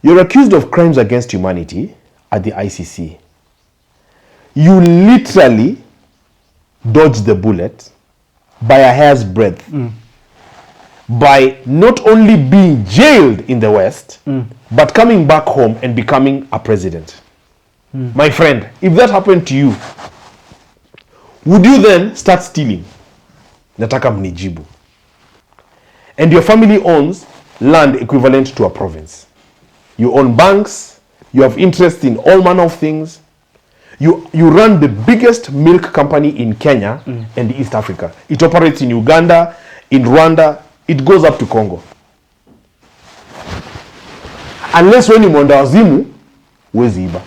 You're accused of crimes against humanity at the ICC. You literally dodged the bullet by a hair's breadth. By not only being jailed in the West, but coming back home and becoming a president. My friend, if that happened to you, would you then start stealing? Nataka mnijibu. And your family owns land equivalent to a province. You own banks, you have interest in all manner of things. You run the biggest milk company in Kenya and East Africa. It operates in Uganda, in Rwanda, it goes up to Congo. Unless when you mwenda wazimu, huwezi iba.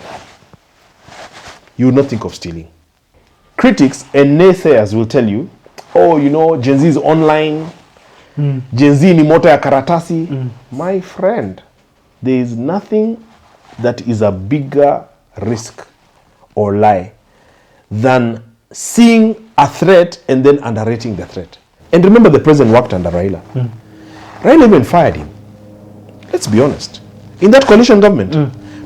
You will not think of stealing. Critics and naysayers will tell you, oh, you know, Gen Z is online. Gen Z ni moto ya karatasi. My friend, there is nothing that is a bigger risk or lie than seeing a threat and then underrating the threat. And remember, the president worked under Raila. Raila even fired him. Let's be honest. In that coalition government,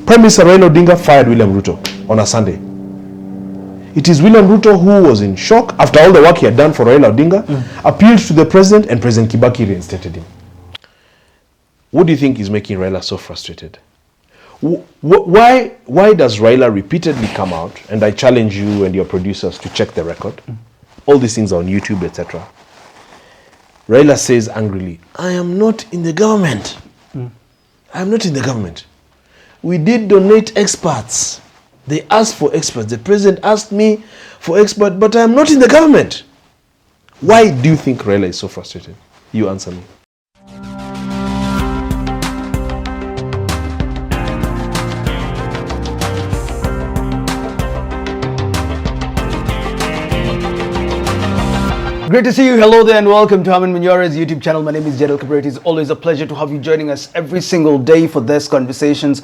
Prime Minister Raila Odinga fired William Ruto on a Sunday. It is William Ruto who was in shock after all the work he had done for Raila Odinga, appealed to the president, and President Kibaki reinstated him. What do you think is making Raila so frustrated? Why does Raila repeatedly come out, and I challenge you and your producers to check the record, all these things are on YouTube, etc. Raila says angrily, I am not in the government. I am not in the government. We did donate experts. They asked for experts. The president asked me for experts, but I am not in the government. Why do you think Raila is so frustrated? You answer me. Great to see you. Hello there and welcome to Herman Manyora's YouTube channel. My name is Jadiel Kabiro. It is always a pleasure to have you joining us every single day for this conversations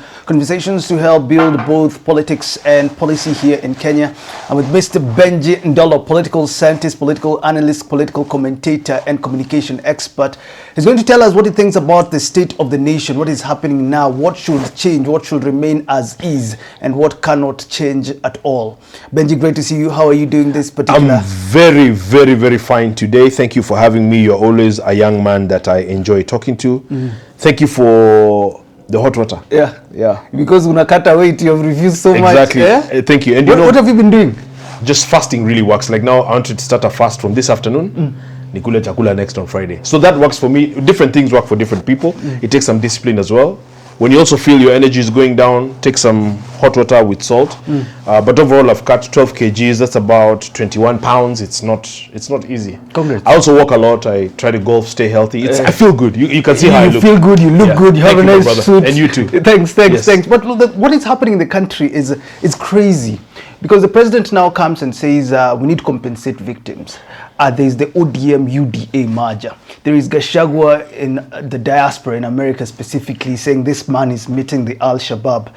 to help build both politics and policy here in Kenya. I'm with Mr. Benji Ndolo, political scientist, political analyst, political commentator and communication expert. He's going to tell us what he thinks about the state of the nation, what is happening now, what should change, what should remain as is, and what cannot change at all. Benji, great to see you. How are you doing this particular? I'm very, very, very fine today. Thank you for having me. You're always a young man that I enjoy talking to. Thank you for the hot water. Yeah. Because unakata weight, you have refused so much. Exactly. Thank you. And what have you been doing? Just fasting really works. Like now, I want to start a fast from this afternoon. Nikule chakula next on Friday. So that works for me. Different things work for different people. It takes some discipline as well. When you also feel your energy is going down, take some hot water with salt. But overall, I've cut 12 kgs. That's about 21 pounds. It's not easy. Congrats. I also walk a lot. I try to golf, stay healthy. I feel good. You can see how I look. You feel good. You look good. You have a nice suit. And you too. Thanks. But what is happening in the country is crazy. Because the president now comes and says we need to compensate victims. There is the ODM UDA merger. There is Gachagua in the diaspora in America specifically saying this man is meeting the Al-Shabaab.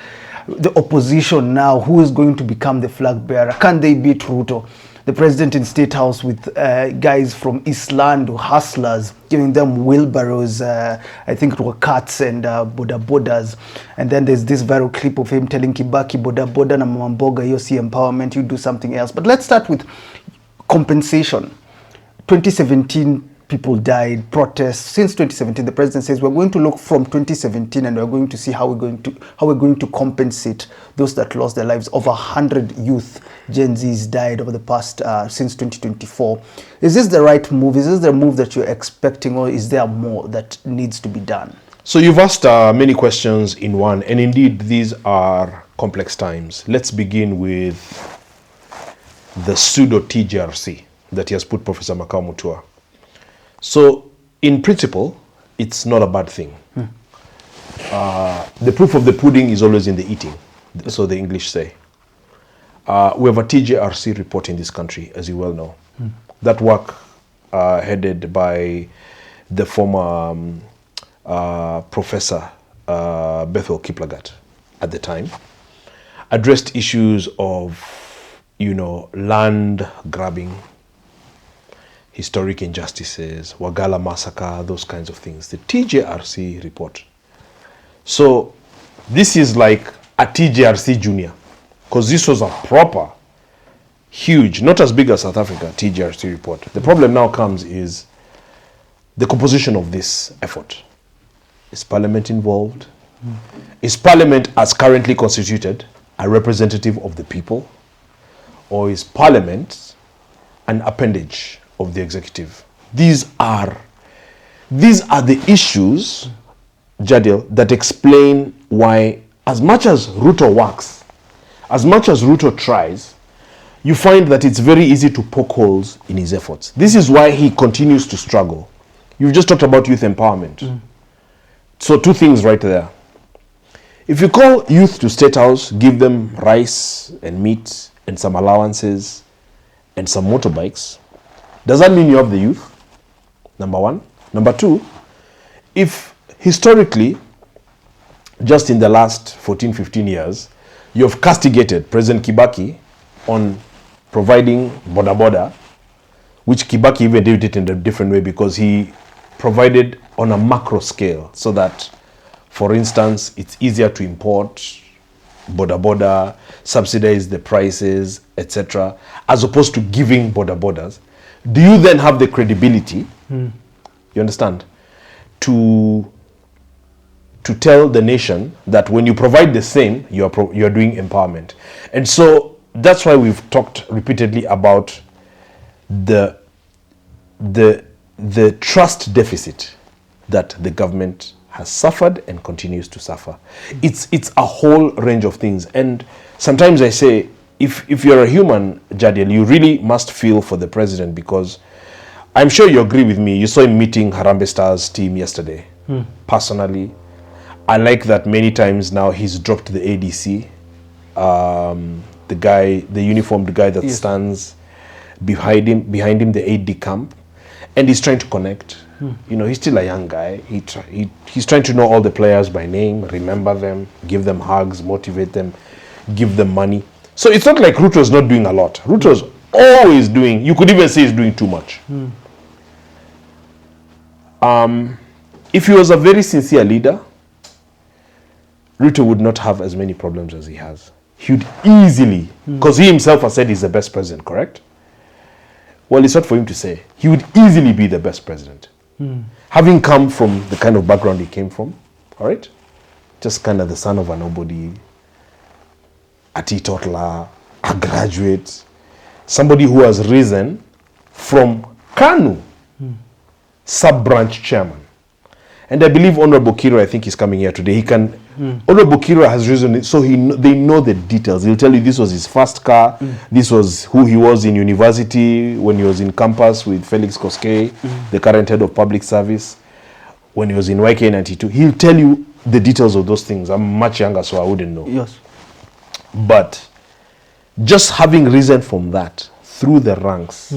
The opposition now, who is going to become the flag bearer? Can they beat Ruto? The president in State House with guys from East Land, hustlers, giving them wheelbarrows, I think it were carts and boda bodas. And then there's this viral clip of him telling Kibaki, boda boda na mamamboga, you see empowerment, you do something else. But let's start with compensation. 2017, people died, protests. Since 2017, the president says we're going to look from 2017 and we're going to see how we're going to compensate those that lost their lives. Over 100 youth, Gen Zs died over the past since 2024. Is this the right move? Is this the move that you're expecting, or is there more that needs to be done? So you've asked many questions in one, and indeed these are complex times. Let's begin with the pseudo TJRC that he has put Professor Makau Mutua. So, in principle, it's not a bad thing. The proof of the pudding is always in the eating, so the English say. We have a TJRC report in this country, as you well know. That work, headed by the former Professor Bethel Kiplagat at the time, addressed issues of, land grabbing, historic injustices, Wagala massacre, those kinds of things. The TJRC report. So This is like a TJRC Junior, because this was a proper, huge, not as big as South Africa, TJRC report. The problem now comes is the composition of this effort. Is Parliament involved? Is Parliament, as currently constituted, a representative of the people? Or is Parliament an appendage of the executive? These are the issues, Jadiel, that explain why, as much as Ruto works, as much as Ruto tries, you find that it's very easy to poke holes in his efforts. This is why he continues to struggle. You've just talked about youth empowerment. So two things right there. If you call youth to State House, give them rice and meat and some allowances and some motorbikes, does that mean you have the youth? Number one. Number two, if historically, just in the last 14, 15 years, you have castigated President Kibaki on providing boda boda, which Kibaki even did it in a different way because he provided on a macro scale so that, for instance, it's easier to import boda boda, subsidize the prices, etc., as opposed to giving boda bodas. Do you then have the credibility, you understand, to tell the nation that when you provide the same, you're doing empowerment? And so that's why we've talked repeatedly about the trust deficit that the government has suffered and continues to suffer. It's a whole range of things. And sometimes I say, if you're a human, Jadiel, you really must feel for the president, because I'm sure you agree with me. You saw him meeting Harambee Stars team yesterday. Personally, I like that many times now he's dropped the ADC, the uniformed guy that stands behind him, the AD camp, and he's trying to connect. You know, he's still a young guy. He's trying to know all the players by name, remember them, give them hugs, motivate them, give them money. So it's not like Ruto's not doing a lot. Ruto's always doing, you could even say he's doing too much. If he was a very sincere leader, Ruto would not have as many problems as he has. He would easily, because he himself has said he's the best president, correct? Well, it's not for him to say. He would easily be the best president. Having come from the kind of background he came from, all right? Just kind of the son of a nobody, a teetotaler, a graduate, somebody who has risen from KANU, sub-branch chairman. And I believe Honorable Kiro, I think he's coming here today. He can, Honorable Kiro has risen, so they know the details. He'll tell you this was his first car, this was who he was in university, when he was in campus with Felix Koskei, the current head of public service, when he was in YK92. He'll tell you the details of those things. I'm much younger, so I wouldn't know. Yes. But just having risen from that through the ranks,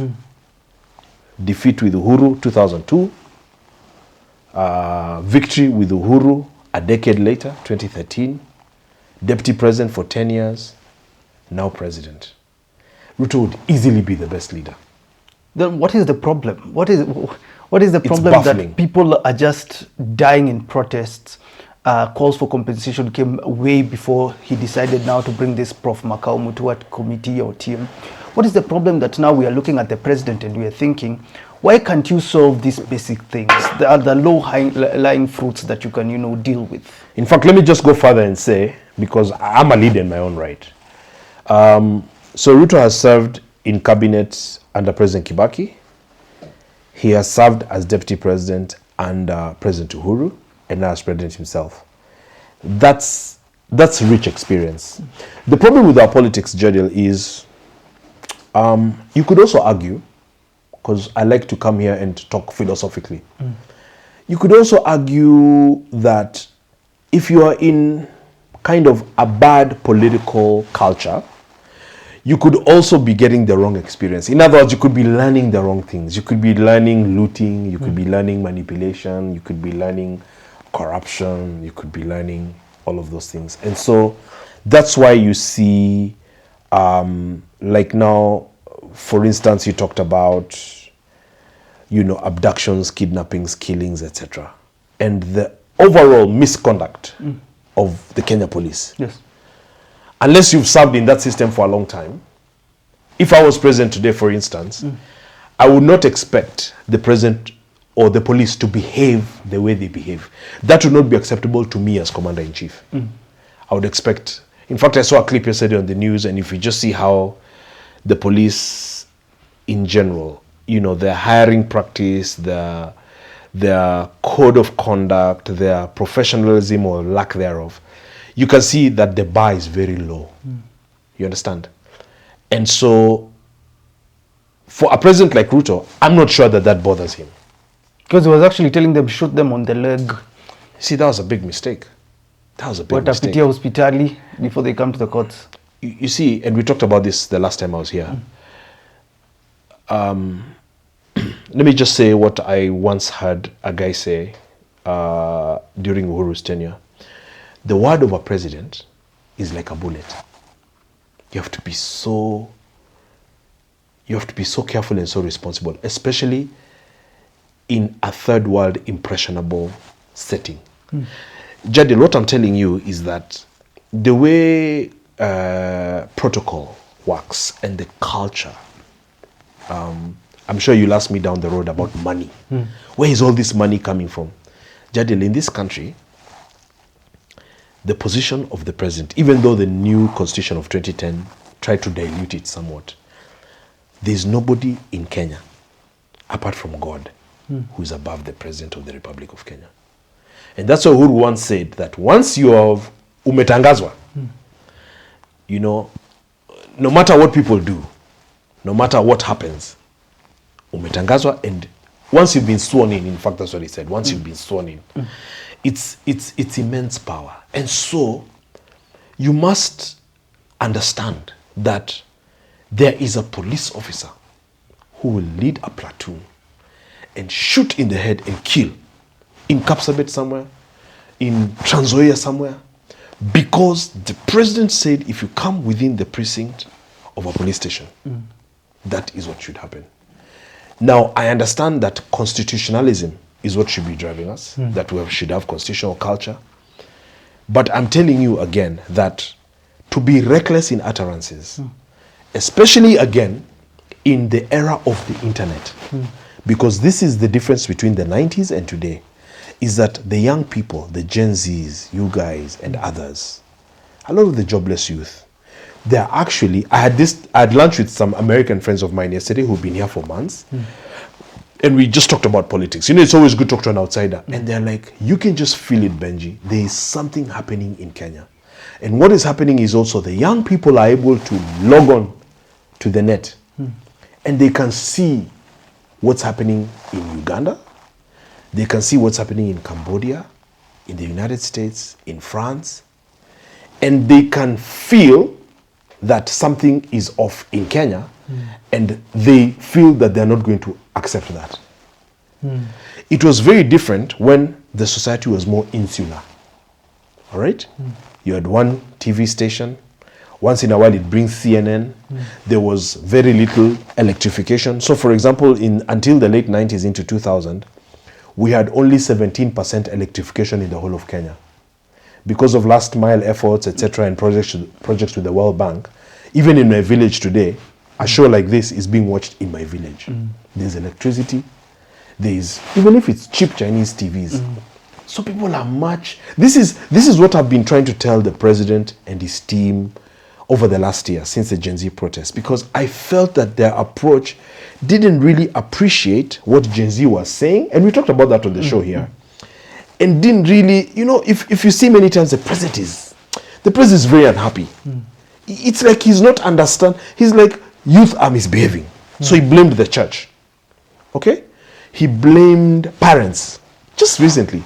defeat with Uhuru 2002, victory with Uhuru a decade later, 2013, deputy president for 10 years, now president. Ruto would easily be the best leader. Then what is the problem? What is the problem baffling. that people are just dying in protests? Calls for compensation came way before he decided now to bring this Prof. Makau Mutua committee or team. What is the problem that now we are looking at the president and we are thinking, why can't you solve these basic things? There are the low-lying fruits that you can, deal with. In fact, let me just go further and say, because I'm a leader in my own right. So Ruto has served in cabinet under President Kibaki. He has served as deputy president under President Uhuru and now as president himself. That's rich experience. The problem with our politics, Jadiel, is you could also argue, because I like to come here and talk philosophically. You could also argue that if you are in kind of a bad political culture, you could also be getting the wrong experience. In other words, you could be learning the wrong things. You could be learning looting, you could be learning manipulation, you could be learning corruption, you could be learning all of those things. And so that's why you see, like now, for instance, you talked about, abductions, kidnappings, killings, etc. And the overall misconduct of the Kenya police. Yes. Unless you've served in that system for a long time. If I was president today, for instance, I would not expect the president or the police to behave the way they behave. That would not be acceptable to me as commander-in-chief. I would expect... In fact, I saw a clip yesterday on the news, and if you just see how the police in general, you know, their hiring practice, their code of conduct, their professionalism or lack thereof, you can see that the bar is very low. You understand? And so, for a president like Ruto, I'm not sure that that bothers him. Because he was actually telling them, shoot them on the leg. See, that was a big mistake. That was a big mistake. Watapitia hospitali before they come to the courts. You see, and we talked about this the last time I was here. Let me just say what I once heard a guy say during Uhuru's tenure. The word of a president is like a bullet. You have to be so careful and so responsible, especially in a third world impressionable setting. Jadiel, what I'm telling you is that the way protocol works and the culture, I'm sure you'll ask me down the road about money. Where is all this money coming from? Jadiel, in this country, the position of the president, even though the new constitution of 2010 tried to dilute it somewhat, there's nobody in Kenya, apart from God, who is above the president of the Republic of Kenya. And that's why Uhuru once said that once you have umetangazwa, you know, no matter what people do, no matter what happens, umetangazwa, and once you've been sworn in fact, that's what he said, once you've been sworn in, it's immense power. And so, you must understand that there is a police officer who will lead a platoon and shoot in the head and kill in Kapsabet somewhere, in Trans Nzoia somewhere, because the president said if you come within the precinct of a police station, that is what should happen. Now, I understand that constitutionalism is what should be driving us, that we should have constitutional culture. But I'm telling you again that to be reckless in utterances, especially again in the era of the internet, because this is the difference between the 90s and today, is that the young people, the Gen Zs, you guys and others, a lot of the jobless youth, they're actually, I had lunch with some American friends of mine yesterday who've been here for months, and we just talked about politics. You know, it's always good to talk to an outsider. And they're like, you can just feel it, Benji. There is something happening in Kenya. And what is happening is also the young people are able to log on to the net, and they can see what's happening in Uganda. They can see what's happening in Cambodia, in the United States, in France. And they can feel that something is off in Kenya, and they feel that they're not going to accept that. It was very different when the society was more insular. All right? You had one TV station. Once in a while, it brings CNN. There was very little electrification. So, for example, until the late 90s into 2000, we had only 17% electrification in the whole of Kenya. Because of last mile efforts, etc., and projects with the World Bank, even in my village today, a show like this is being watched in my village. There's electricity. There's, even if it's cheap Chinese TVs. So people are much... This is what I've been trying to tell the president and his team over the last year, since the Gen Z protests, because I felt that their approach didn't really appreciate what Gen Z was saying, and we talked about that on the show here, and didn't really, you know, if you see many times the president is very unhappy. It's like he's not understand. He's like, youth are misbehaving. So he blamed the church. Okay? He blamed parents just recently.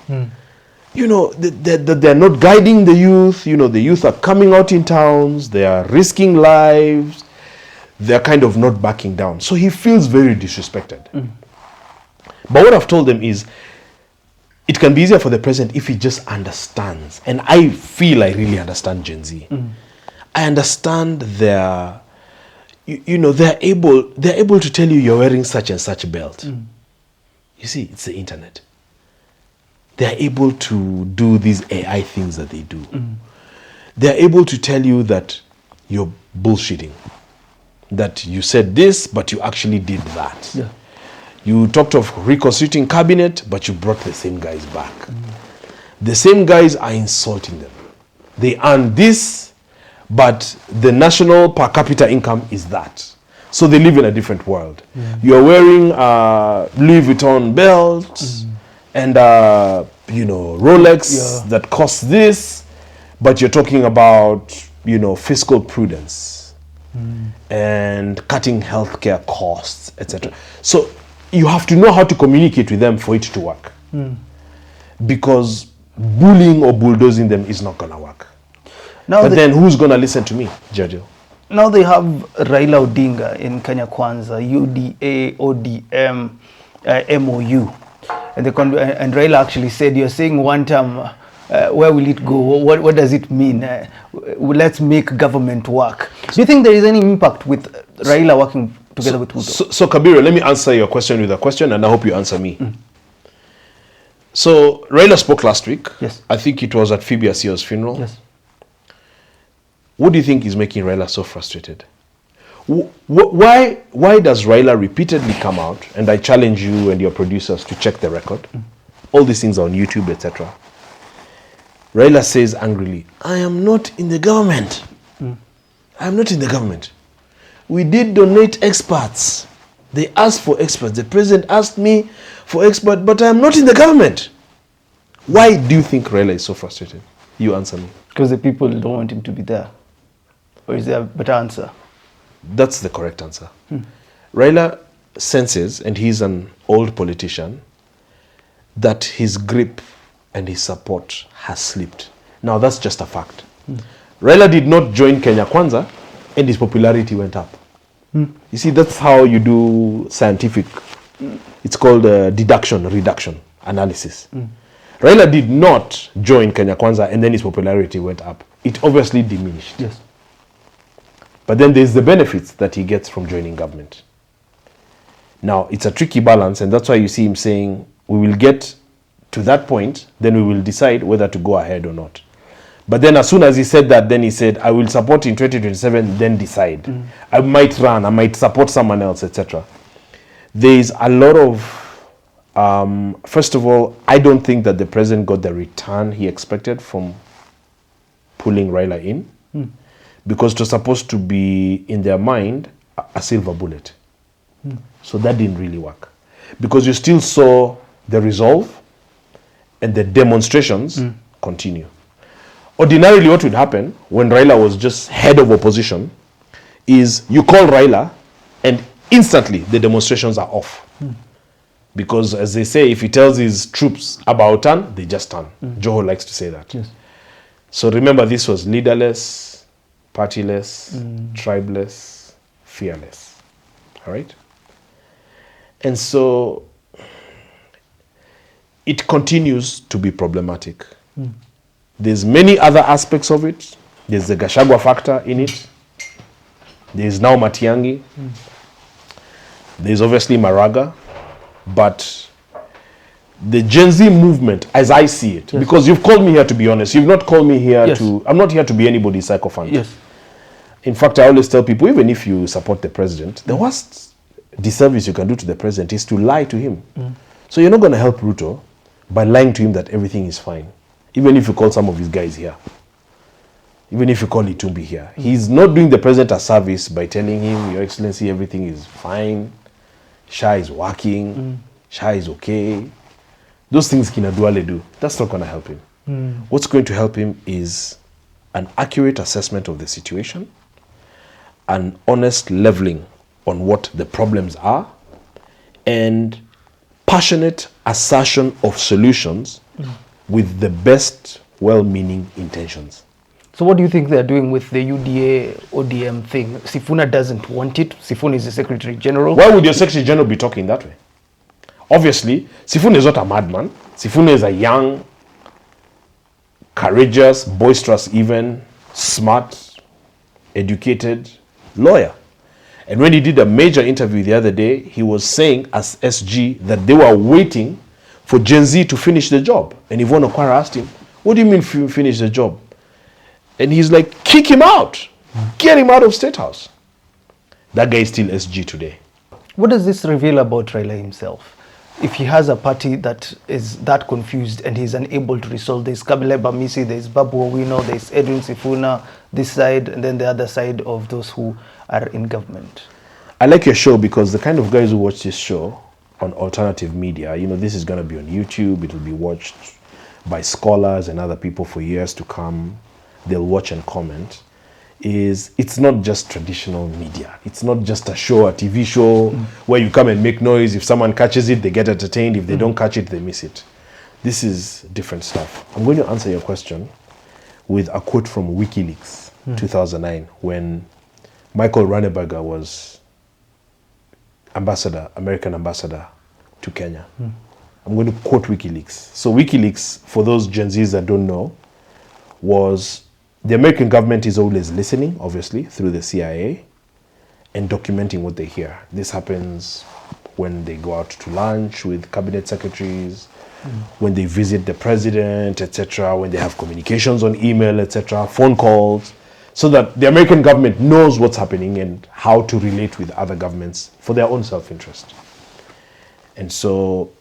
You know, they're not guiding the youth. You know, the youth are coming out in towns. They are risking lives. They're kind of not backing down. So he feels very disrespected. But what I've told them is, it can be easier for the president if he just understands. And I feel I really understand Gen Z. I understand their, you know, they're able to tell you you're wearing such and such belt. You see, it's the internet. they're able to do these AI things that they do. They're able to tell you that you're bullshitting, that you said this, but you actually did that. Yeah. You talked of reconstituting cabinet, but you brought the same guys back. The same guys are insulting them. They earn this, but the national per capita income is that. So they live in a different world. You're wearing Louis Vuitton belts and Rolex that costs this, but you're talking about fiscal prudence and cutting healthcare costs, etc. So you have to know how to communicate with them for it to work, because bullying or bulldozing them is not gonna work. But then who's gonna listen to me, Jadiel? Now they have Raila Odinga in Kenya Kwanza, UDA, ODM, MOU. And Raila actually said, you're saying Wantam, where will it go? What does it mean? Let's make government work. Do you think there is any impact with Raila working together with Ruto? So Kabiro, let me answer your question with a question, and I hope you answer me. So Raila spoke last week. Yes. I think it was at Phoebe Asia's funeral. Yes. What do you think is making Raila so frustrated? Why does Raila repeatedly come out, and I challenge you and your producers to check the record, all these things are on YouTube, etc. Raila says angrily, I am not in the government. I am not in the government. We did donate experts. They asked for experts. The president asked me for experts, but I am not in the government. Why do you think Raila is so frustrated? You answer me. Because the people don't want him to be there. Or is there a better answer? That's the correct answer. Raila senses, and he's an old politician, that his grip and his support has slipped. Now that's just a fact. Raila did not join Kenya Kwanza, and his popularity went up. You see, that's how you do scientific, it's called deduction, reduction analysis. Raila did not join Kenya Kwanza, and then his popularity went up. It obviously diminished. Yes. But then there's the benefits that he gets from joining government. Now, it's a tricky balance, and that's why you see him saying, we will get to that point, then we will decide whether to go ahead or not. But then as soon as he said that, then he said, I will support in 2027, then decide. I might run, I might support someone else, etc. There's a lot of, first of all, I don't think that the president got the return he expected from pulling Raila in. Because it was supposed to be, in their mind, a silver bullet. So that didn't really work. Because you still saw the resolve and the demonstrations continue. Ordinarily, what would happen when Raila was just head of opposition is you call Raila and instantly the demonstrations are off. Because as they say, if he tells his troops about turn, they just turn. Joho likes to say that. Yes. So remember, this was leaderless, partyless, tribeless, fearless. All right? And so it continues to be problematic. There's many other aspects of it. There's the Gachagua factor in it. There's now Matiang'i. There's obviously Maraga. But the Gen Z movement, as I see it, because you've called me here to be honest, you've not called me here to, I'm not here to be anybody's sycophant. Yes. In fact, I always tell people, even if you support the president, the worst disservice you can do to the president is to lie to him. So you're not going to help Ruto by lying to him that everything is fine. Even if you call some of his guys here. Even if you call Itumbi here. He's not doing the president a service by telling him, Your Excellency, everything is fine. SHA is working. SHA is okay. Those things Kina Duale do. That's not going to help him. What's going to help him is an accurate assessment of the situation, an honest leveling on what the problems are, and passionate assertion of solutions with the best well-meaning intentions. So what do you think they're doing with the UDA ODM thing? Sifuna doesn't want it. Sifuna is the Secretary General. Why would your Secretary General be talking that way? Obviously, Sifuna is not a madman. Sifuna is a young, courageous, boisterous even, smart, educated lawyer. And when he did a major interview the other day, he was saying as SG that they were waiting for Gen Z to finish the job. And Yvonne Okwara asked him, what do you mean finish the job? And he's like, kick him out. Get him out of State House. That guy is still SG today. What does this reveal about Raila himself? If he has a party that is that confused and he's unable to resolve, there's Kabile Bamisi, there's Babu Owino, there's Edwin Sifuna, this side, and then the other side of those who are in government. I like your show because the kind of guys who watch this show on alternative media, you know, this is going to be on YouTube. It will be watched by scholars and other people for years to come. They'll watch and comment. It's not just traditional media. It's not just a show, a TV show where you come and make noise. If someone catches it, they get entertained. If they don't catch it, they miss it. This is different stuff. I'm going to answer your question with a quote from WikiLeaks, 2009, when Michael Ranneberger was American ambassador to Kenya. I'm going to quote WikiLeaks. So WikiLeaks, for those Gen Zs that don't know, was the American government is always listening, obviously, through the CIA and documenting what they hear. This happens when they go out to lunch with cabinet secretaries, when they visit the president, etc., when they have communications on email, etc., phone calls, so that the American government knows what's happening and how to relate with other governments for their own self-interest. And so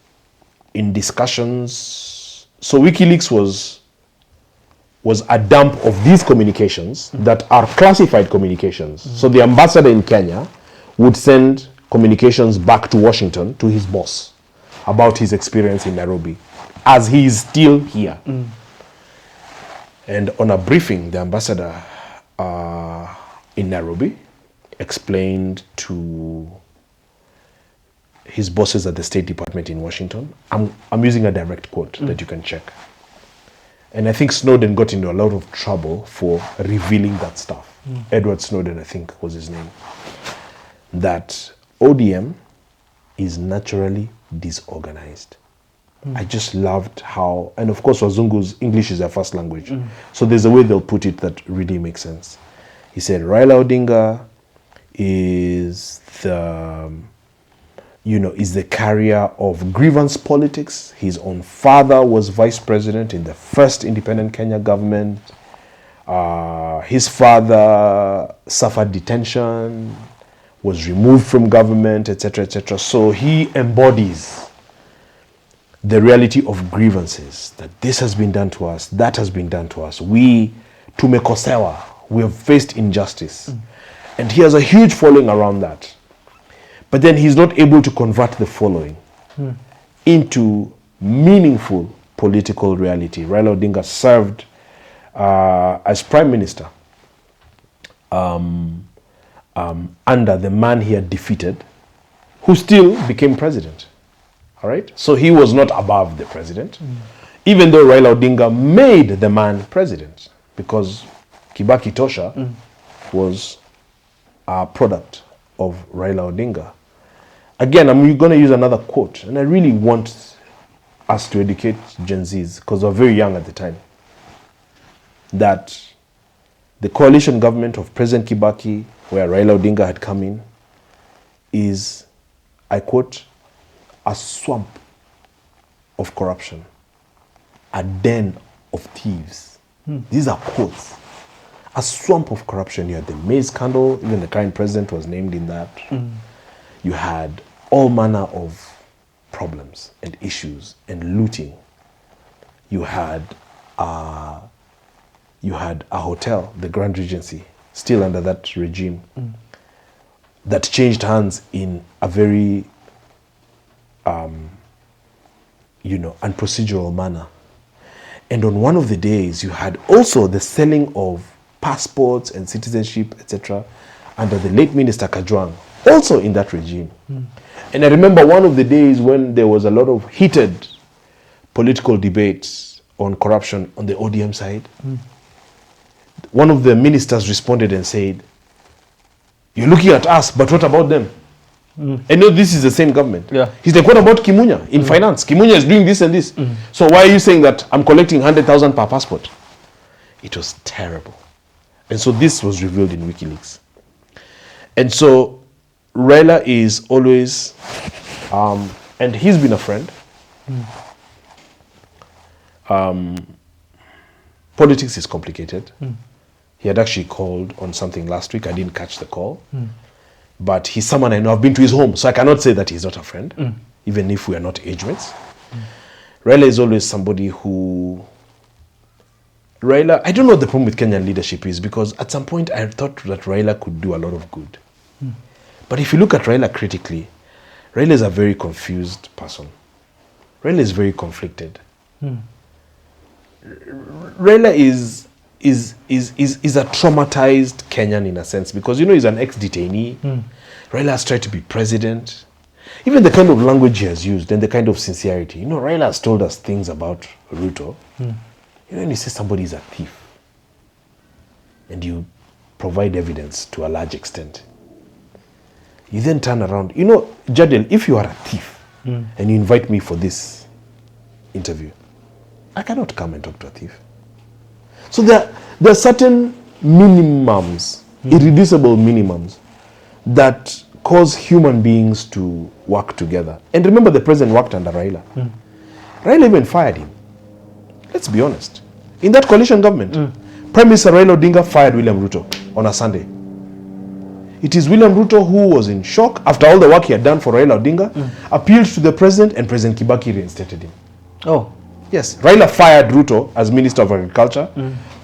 in discussions, so WikiLeaks was a dump of these communications that are classified communications. So the ambassador in Kenya would send communications back to Washington to his boss about his experience in Nairobi, as he is still here. And on a briefing, the ambassador in Nairobi explained to his bosses at the State Department in Washington, I'm using a direct quote that you can check. And I think Snowden got into a lot of trouble for revealing that stuff. Edward Snowden, I think, was his name. That ODM is naturally disorganized. I just loved how, and of course Wazungu's English is their first language. So there's a way they'll put it that really makes sense. He said, Raila Odinga is the carrier of grievance politics. His own father was vice president in the first independent Kenya government. His father suffered detention, was removed from government, etc., etc. So he embodies the reality of grievances, that this has been done to us, that has been done to us. We have faced injustice. And he has a huge following around that. But then he's not able to convert the following into meaningful political reality. Raila Odinga served as prime minister under the man he had defeated, who still became president. All right? So he was not above the president, even though Raila Odinga made the man president, because Kibaki Tosha was a product of Raila Odinga. Again, I'm going to use another quote, and I really want us to educate Gen Zs, because we're very young at the time, that the coalition government of President Kibaki, where Raila Odinga had come in, is, I quote, a swamp of corruption, a den of thieves. These are quotes. A swamp of corruption. You had the maize scandal, even the current president was named in that. You had all manner of problems and issues and looting. You had a hotel, the Grand Regency, still under that regime, that changed hands in a very unprocedural manner. And on one of the days, you had also the selling of passports and citizenship, etc., under the late Minister Kajwang, also in that regime. And I remember one of the days when there was a lot of heated political debates on corruption on the ODM side. One of the ministers responded and said, "You're looking at us, but what about them?" And no, this is the same government. He's like, "What about Kimunya in finance? Kimunya is doing this and this. So why are you saying that I'm collecting 100,000 per passport?" It was terrible. And so this was revealed in WikiLeaks. And so Raila is always, and he's been a friend. politics is complicated. He had actually called on something last week. I didn't catch the call. But he's someone I know. I've been to his home, so I cannot say that he's not a friend, even if we are not age mates. Raila is always somebody who... Raila, I don't know what the problem with Kenyan leadership is, because at some point I thought that Raila could do a lot of good. But if you look at Raila critically, Raila is a very confused person. Raila is very conflicted. Raila is a traumatized Kenyan in a sense, because he's an ex-detainee. Raila has tried to be president. Even the kind of language he has used and the kind of sincerity. Raila has told us things about Ruto. When you say somebody is a thief and you provide evidence to a large extent, you then turn around. Jadiel, if you are a thief and you invite me for this interview, I cannot come and talk to a thief. So there are certain minimums, irreducible minimums, that cause human beings to work together. And remember, the president worked under Raila. Raila even fired him. Let's be honest. In that coalition government, Prime Minister Raila Odinga fired William Ruto on a Sunday. It is William Ruto who was in shock after all the work he had done for Raila Odinga, appealed to the president, and President Kibaki reinstated him. Oh. Yes, Raila fired Ruto as Minister of Agriculture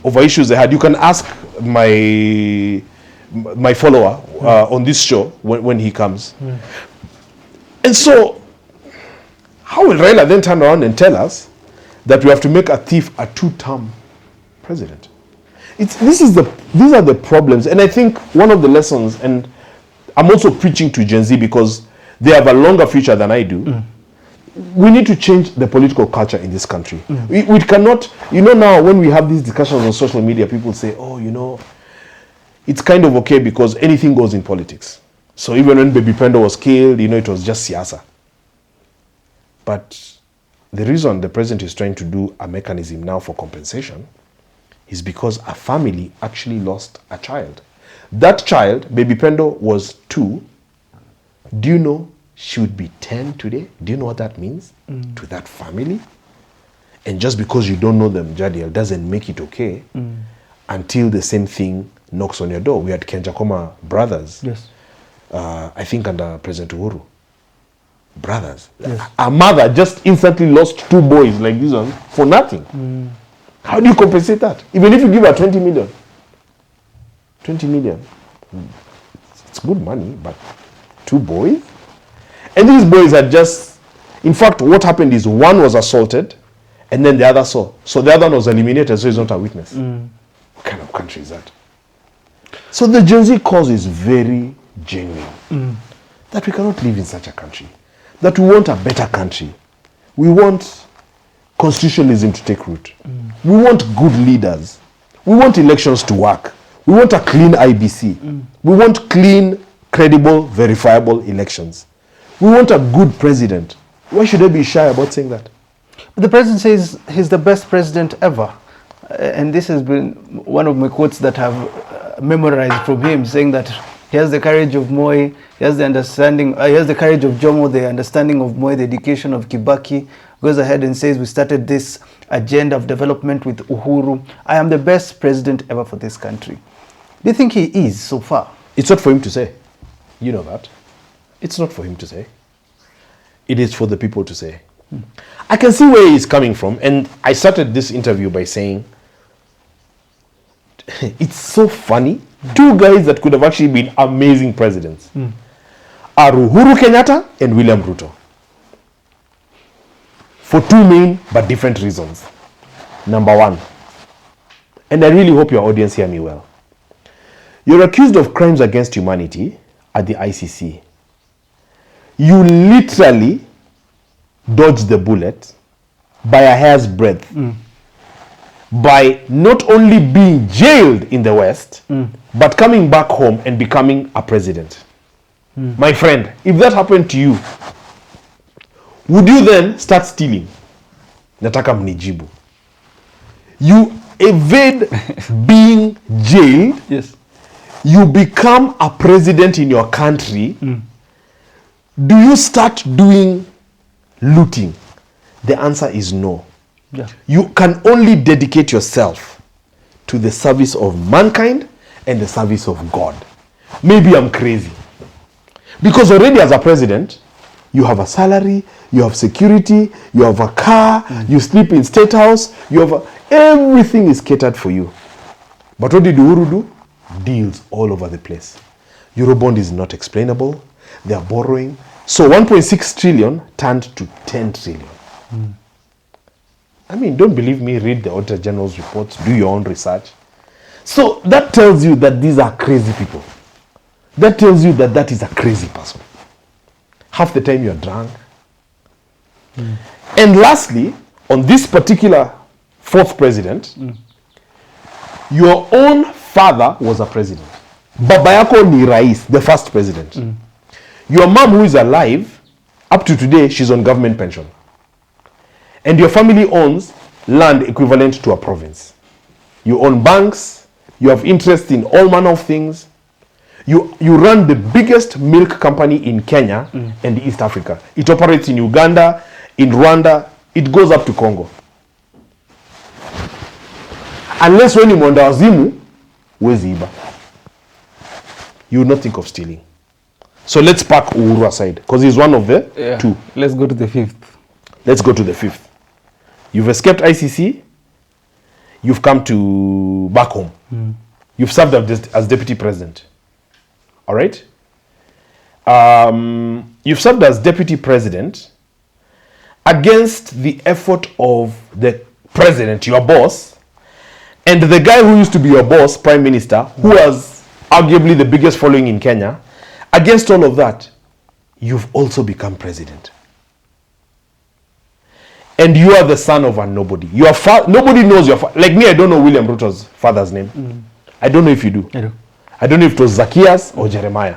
over issues they had. You can ask my follower on this show when he comes. And so, how will Raila then turn around and tell us that we have to make a thief a two-term president? These are the problems. And I think one of the lessons, and I'm also preaching to Gen Z because they have a longer future than I do, we need to change the political culture in this country. We cannot, now when we have these discussions on social media, people say, it's kind of okay because anything goes in politics. So even when Baby Pendo was killed, it was just siasa. But the reason the president is trying to do a mechanism now for compensation is because a family actually lost a child. That child, Baby Pendo, was 2. Do you know she would be 10 today? Do you know what that means to that family? And just because you don't know them, Jadiel, doesn't make it okay until the same thing knocks on your door. We had Kenjakoma brothers, Yes. I think under President Uhuru. Brothers. Yes. A mother just instantly lost 2 boys like this one for nothing. How do you compensate that? Even if you give her 20 million. 20 million. It's good money, but 2 boys? And these boys are just... In fact, what happened is one was assaulted and then the other saw. So the other one was eliminated, so he's not a witness. What kind of country is that? So the Gen Z cause is very genuine. That we cannot live in such a country. That we want a better country. We want constitutionalism to take root. We want good leaders. We want elections to work. We want a clean IBC. We want clean, credible, verifiable elections. We want a good president. Why should I be shy about saying that? But the president says he's the best president ever. And this has been one of my quotes that I've memorized from him, saying that he has the courage of Moi, he has the understanding, he has the courage of Jomo, the understanding of Moi, the education of Kibaki. Goes ahead and says, we started this agenda of development with Uhuru. I am the best president ever for this country. Do you think he is so far? It's not for him to say. You know that. It's not for him to say. It is for the people to say. I can see where he's coming from. And I started this interview by saying, it's so funny. 2 guys that could have actually been amazing presidents are Uhuru Kenyatta and William Ruto. For 2 main but different reasons. Number 1, and I really hope your audience hear me well. You're accused of crimes against humanity at the ICC. You literally dodged the bullet by a hair's breadth by not only being jailed in the West, but coming back home and becoming a president. My friend, if that happened to you, would you then start stealing? Nataka mnijibu. You evade being jailed. Yes. You become a president in your country. Do you start doing looting? The answer is no. Yeah. You can only dedicate yourself to the service of mankind and the service of God. Maybe I'm crazy. Because already as a president, you have a salary, you have security, you have a car, you sleep in state house, everything is catered for you. But what did Uhuru do? Deals all over the place. Eurobond is not explainable. They are borrowing. So 1.6 trillion turned to 10 trillion. I mean, don't believe me, read the Auditor General's reports, do your own research. So that tells you that these are crazy people. That tells you that that is a crazy person. Half the time you're drunk. And lastly, on this particular fourth president, your own father was a president. Baba yako ni rais, the first president. Your mom, who is alive, up to today, she's on government pension. And your family owns land equivalent to a province. You own banks, you have interest in all manner of things. You run the biggest milk company in Kenya and East Africa. It operates in Uganda, in Rwanda, it goes up to Congo. Unless when you mwenda wazimu, huwezi iba. You will not think of stealing. So let's park Uhuru aside, because he's one of the two. Let's go to the fifth. Let's go to the fifth. You've escaped ICC. You've come to back home. You've served as deputy president. All right? You've served as deputy president against the effort of the president, your boss, and the guy who used to be your boss, prime minister, who was arguably the biggest following in Kenya. Against all of that, you've also become president. And you are the son of a nobody. Nobody knows your father. Like me, I don't know William Ruto's father's name. I don't know if you do. I do. I don't know if it was Zacchaeus or Jeremiah.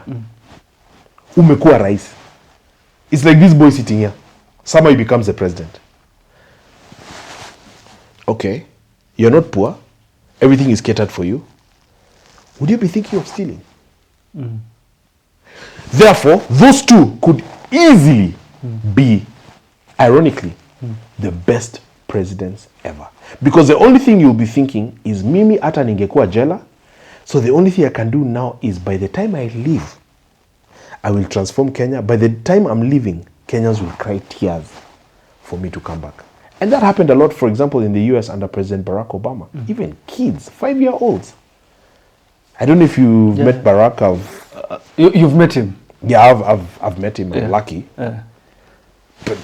Umekuwa rais. It's like this boy sitting here. Somehow he becomes the president. Okay. You're not poor. Everything is catered for you. Would you be thinking of stealing? Therefore, those two could easily be, ironically, the best presidents ever. Because the only thing you'll be thinking is, mimi hata ningekuwa jela, so the only thing I can do now is, by the time I leave, I will transform Kenya. By the time I'm leaving, Kenyans will cry tears for me to come back. And that happened a lot, for example, in the US under President Barack Obama. Even kids, 5-year-olds. I don't know if you've met Barack. You've met him? Yeah, I've met him. I'm lucky. But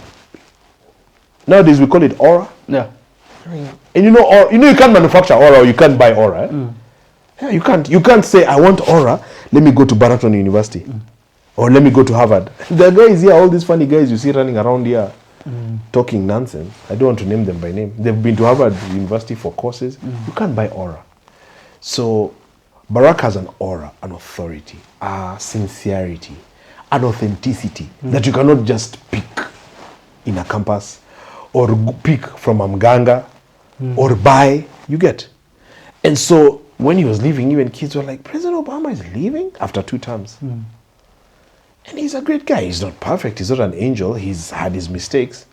nowadays we call it aura. Yeah. And you can't manufacture aura, or you can't buy aura. Yeah, you can't say, I want aura, let me go to Baraton University. Or let me go to Harvard. The guys here, all these funny guys you see running around here talking nonsense. I don't want to name them by name. They've been to Harvard University for courses. You can't buy aura. So Barack has an aura, an authority, a sincerity, an authenticity that you cannot just pick in a campus or pick from a mganga or buy. You get. And so when he was leaving, even kids were like, President Obama is leaving after 2 terms. And he's a great guy. He's not perfect. He's not an angel. He's had his mistakes.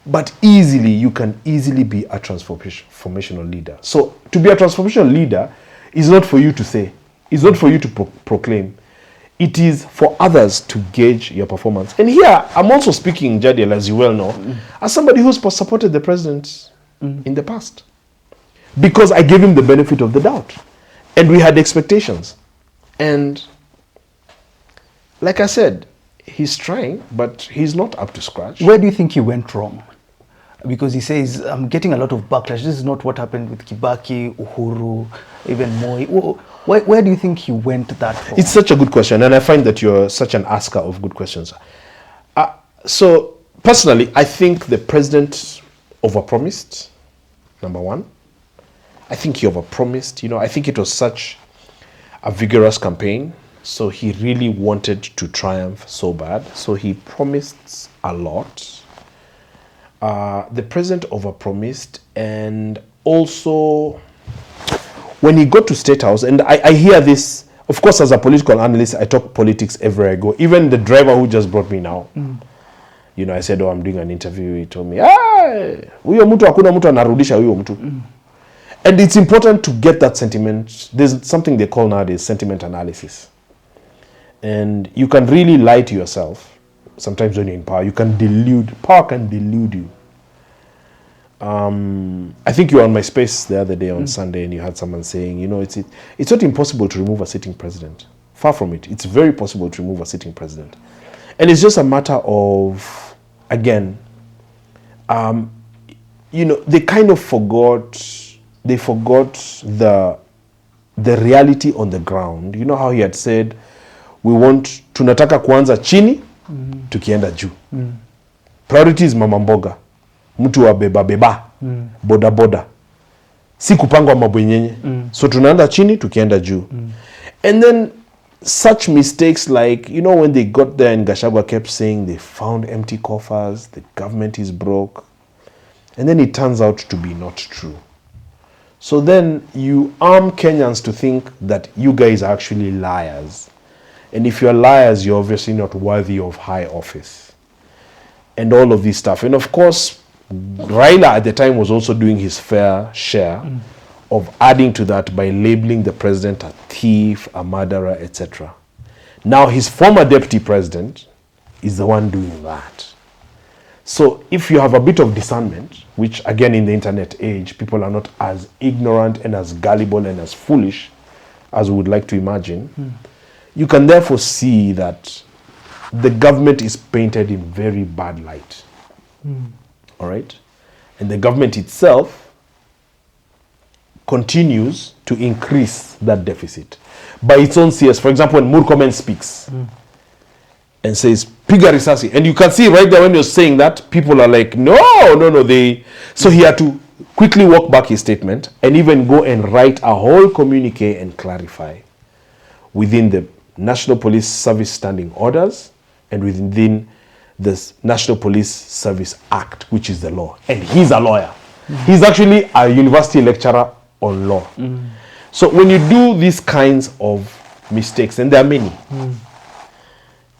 But you can easily be a transformational leader. So to be a transformational leader is not for you to say. It's not for you to proclaim. It is for others to gauge your performance. And here, I'm also speaking, Jadiel, as you well know, as somebody who's supported the president in the past. Because I gave him the benefit of the doubt. And we had expectations. And like I said, he's trying, but he's not up to scratch. Where do you think he went wrong? Because he says, I'm getting a lot of backlash. This is not what happened with Kibaki, Uhuru, even Moi. Where do you think he went that wrong? It's such a good question, and I find that you're such an asker of good questions. So, personally, I think the president overpromised, number one. I think he overpromised. I think it was such a vigorous campaign. So he really wanted to triumph so bad. So he promised a lot. The president overpromised, and also when he got to State House, and I hear this, of course, as a political analyst, I talk politics everywhere I go. Even the driver who just brought me now, You know, I said, oh, I'm doing an interview. He told me, huyo mtu hakuna mtu anarudisha huyo mtu. And it's important to get that sentiment. There's something they call nowadays sentiment analysis. And you can really lie to yourself. Sometimes when you're in power, power can delude you. I think you were on my space the other day on Sunday, and you had someone saying, you know, it's not impossible to remove a sitting president. Far from it. It's very possible to remove a sitting president. And it's just a matter of, again, you know, they kind of forgot the reality on the ground. You know how he had said, tunataka kuanza chini, tukienda juu. Priority is mama mboga, mtu wa beba, boda boda. Si kupangwa mabwenyenye. So tunaenda chini, tukienda juu. And then such mistakes like, you know, when they got there and Gachagua kept saying they found empty coffers, the government is broke. And then it turns out to be not true. So then you arm Kenyans to think that you guys are actually liars. And if you're liars, you're obviously not worthy of high office. And all of this stuff. And of course, Raila at the time was also doing his fair share of adding to that by labeling the president a thief, a murderer, etc. Now his former deputy president is the one doing that. So if you have a bit of discernment, which again in the internet age, people are not as ignorant and as gullible and as foolish as we would like to imagine, you can therefore see that the government is painted in very bad light. All right? And the government itself continues to increase that deficit by its own CS. For example, when Murkomen speaks and says, Piga risasi. And you can see right there when you're saying that, people are like, no. So he had to quickly walk back his statement and even go and write a whole communique and clarify within the National Police Service Standing Orders and within the National Police Service Act, which is the law. And he's a lawyer. He's actually a university lecturer on law. So when you do these kinds of mistakes, and there are many,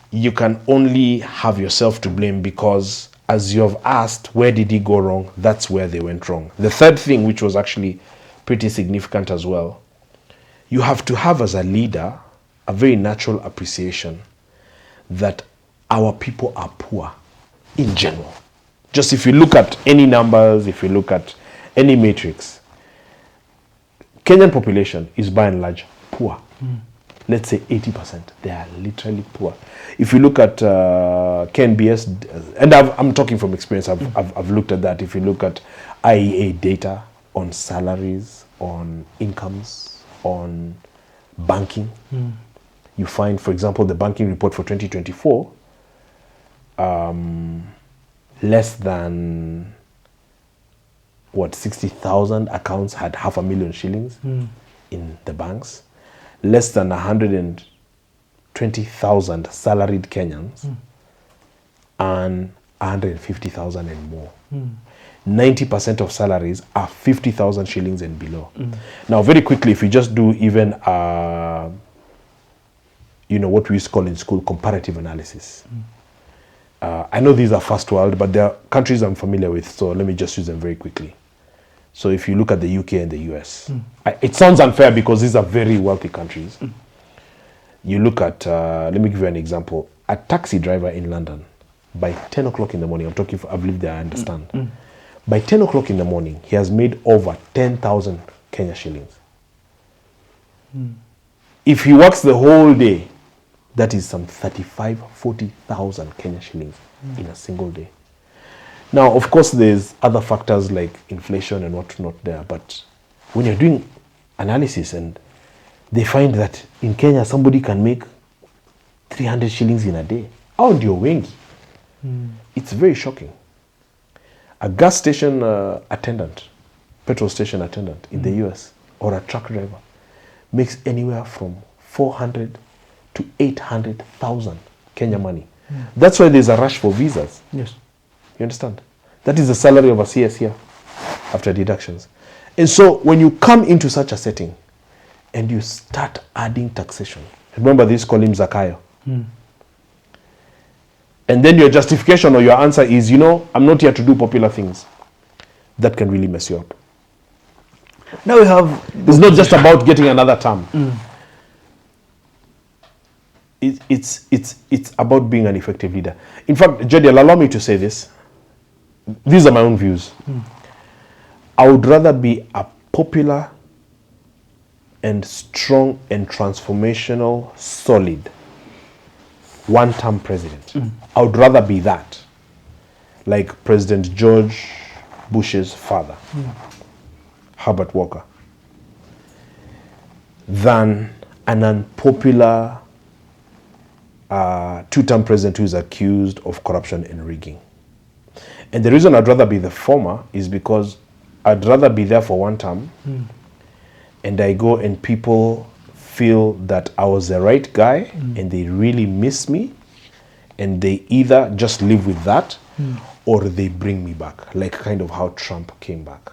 you can only have yourself to blame because, as you have asked, where did he go wrong? That's where they went wrong. The third thing, which was actually pretty significant as well, you have to have as a leader a very natural appreciation that our people are poor in general. Just if you look at any numbers, if you look at any matrix, Kenyan population is by and large poor. Let's say 80%. They are literally poor. If you look at KNBS, and I'm talking from experience, I've looked at that. If you look at IEA data on salaries, on incomes, on banking, you find, for example, the banking report for 2024, less than 60,000 accounts had 500,000 shillings in the banks. Less than 120,000 salaried Kenyans and 150,000 and more. 90% of salaries are 50,000 shillings and below. Now, very quickly, if you just do even, what we used to call in school comparative analysis. I know these are first world, but there are countries I'm familiar with, so let me just use them very quickly. So if you look at the UK and the US, it sounds unfair because these are very wealthy countries. You look at, let me give you an example. A taxi driver in London, by 10 o'clock in the morning, I've lived there, I understand. By 10 o'clock in the morning, he has made over 10,000 Kenya shillings. If he works the whole day, that is some 40,000 Kenya shillings in a single day. Now, of course, there's other factors like inflation and whatnot there, but when you're doing analysis and they find that in Kenya, somebody can make 300 shillings in a day. How ndio wengi? It's very shocking. A gas station attendant, petrol station attendant in the US, or a truck driver, makes anywhere from 400 to 800,000 Kenya money. That's why there's a rush for visas. Yes. You understand? That is the salary of a CS here after deductions. And so when you come into such a setting and you start adding taxation, remember this, call him Zakayo. and then your justification or your answer is, you know, I'm not here to do popular things, that can really mess you up. Now we have... It's not just about getting another term. It's about being an effective leader. In fact, Jadiel, allow me to say this. These are my own views. I would rather be a popular and strong and transformational, solid, one-term president. I would rather be that, like President George Bush's father, Herbert Walker, than an unpopular two-term president who is accused of corruption and rigging. And the reason I'd rather be the former is because I'd rather be there for one term, and I go and people feel that I was the right guy and they really miss me, and they either just live with that or they bring me back, like kind of how Trump came back,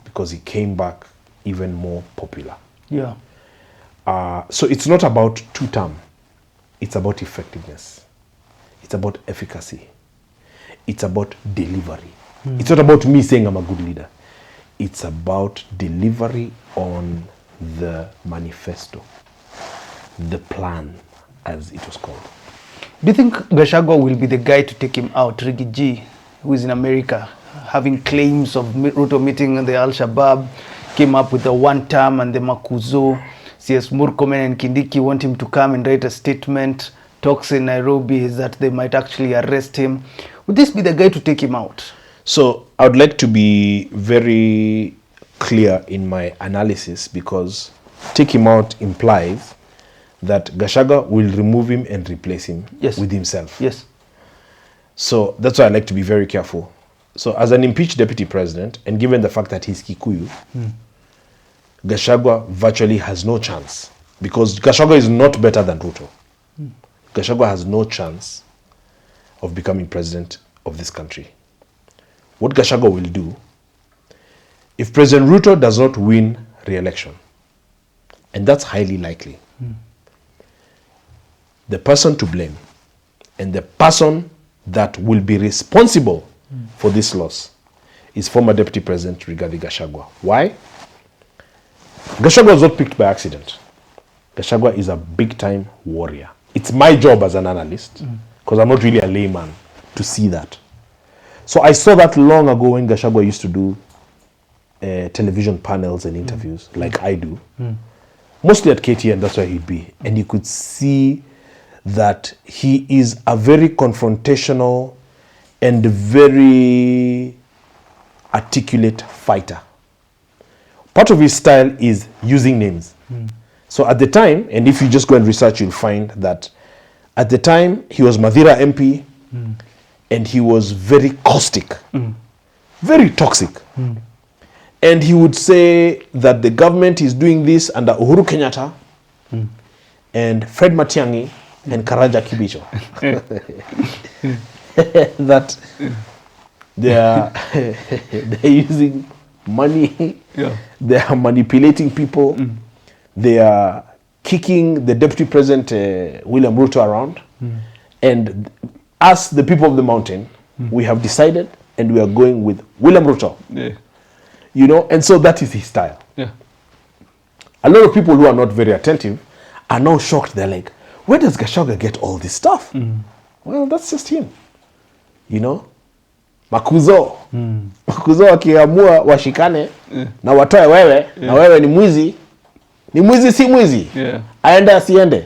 because he came back even more popular. Yeah. So it's not about two-term. It's about effectiveness. It's about efficacy. It's about delivery. It's not about me saying I'm a good leader. It's about delivery on the manifesto, the plan, as it was called. Do you think Gachagua will be the guy to take him out? Rigathi, who is in America, having claims of Ruto meeting the Al-Shabaab, came up with the one term, and the Makuzo, CS Murkomen and Kindiki want him to come and write a statement. Talks in Nairobi is that they might actually arrest him. Would this be the guy to take him out? So I would like to be very clear in my analysis, because take him out implies that Gachagua will remove him and replace him with himself. Yes. So that's why I like to be very careful. So as an impeached deputy president, and given the fact that he's Kikuyu, Gachagua virtually has no chance, because Gachagua is not better than Ruto. Gachagua has no chance of becoming president of this country. What Gachagua will do, if President Ruto does not win re-election, and that's highly likely, the person to blame and the person that will be responsible for this loss is former Deputy President Rigathi Gachagua. Why? Gachagua was not picked by accident. Gachagua is a big-time warrior. It's my job as an analyst, because I'm not really a layman, to see that. So I saw that long ago when Gachagua used to do television panels and interviews, like I do, mostly at KTN, that's where he'd be. And you could see that he is a very confrontational and very articulate fighter. Part of his style is using names. So at the time, and if you just go and research, you'll find that at the time he was Mathira MP, and he was very caustic, very toxic. And he would say that the government is doing this under Uhuru Kenyatta and Fred Matiang'i and Karanja Kibicho. That they're using money, they are manipulating people, they are kicking the deputy president William Ruto around, and us, the people of the mountain, we have decided and we are going with William Ruto. You know, and so that is his style. A lot of people who are not very attentive are now shocked. They're like, where does Gachagua get all this stuff? Well, that's just him. You know? Makuzo. Makuzo wakiamua washikane na watoe wewe, na wewe ni mwizi. Ni mwizi si mwizi. Aende asiende.